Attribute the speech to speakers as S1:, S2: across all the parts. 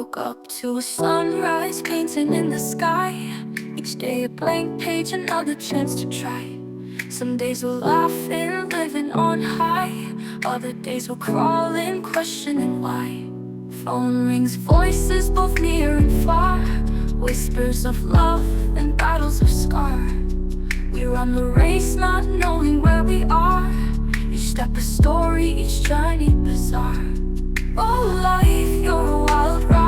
S1: woke up to a sunrise painting in the sky. Each day a blank page, another chance to try. Some days we're laughing, living on high. Other days we're crawling, questioning why. Phone rings, voices both near and far. Whispers of love and battles of scar. We run the race not knowing where we are. Each step a story, each journey bizarre. Oh life, you're a wild ride.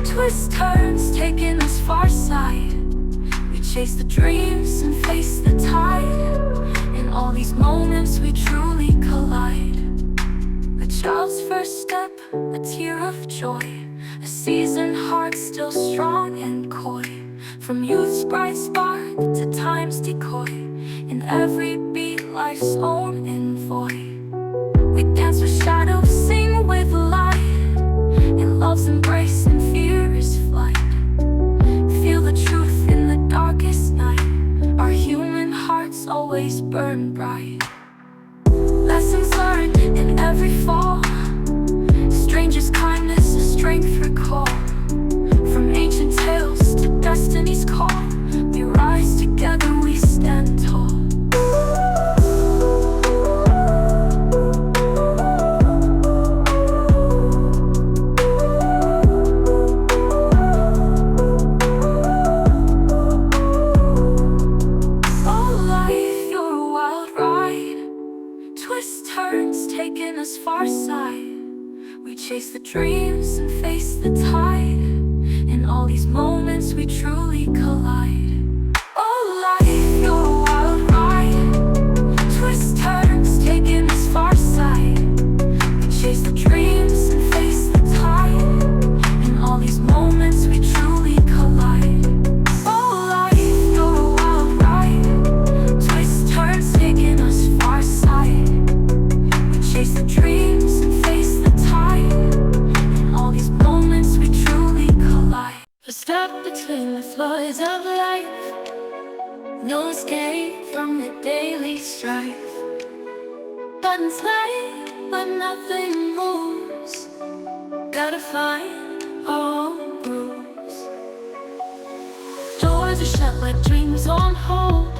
S1: Twists, turns, taking us far side. We chase the dreams and face the tide. In all these moments we truly collide. A child's first step, a tear of joy. A seasoned heart still strong and coy. From youth's bright spark to time's decoy. In every beat life's own envoy. We dance with shadows, sing with light. In love's embrace and fear's flight. Feel the truth in the darkest night. Our human hearts always burn bright. Lessons learned in every fall. Strangers' kindness, a strength recall. From ancient tales to destiny's call. We rise together, we stand tall. Turns taking us far side. We chase the dreams and face the tide. In all these moments we truly collide. Oh life, you're a wild ride. Twists, turns, taking us far side. We chase the dreams and face the tide. In all these moments we truly collide. Oh life, you're a wild ride. Twists, turns, taking us far side. Chase the dreams and face the tide. In all these moments we truly collide. A step between the floods of life. No escape from the daily strife. Buttons light, but nothing moves. Gotta find our own grooves. Doors are shut like dreams on hold.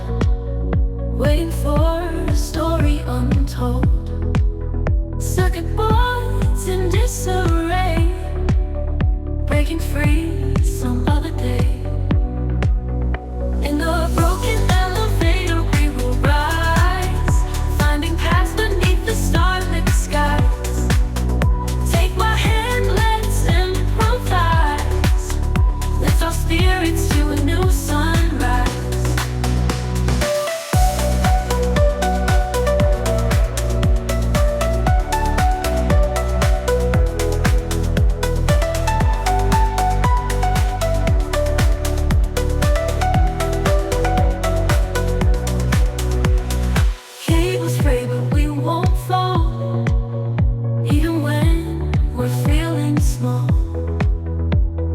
S1: Waiting for a story untold. Circuit boards in disarray. Breaking free some other day. In the broken elevator we will rise. Finding paths beneath the starlit skies. Take my hand, let's improvise. Lift our spirits to a new sunrise.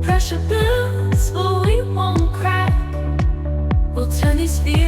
S1: Pressure builds, but we won't crack. We'll turn these fears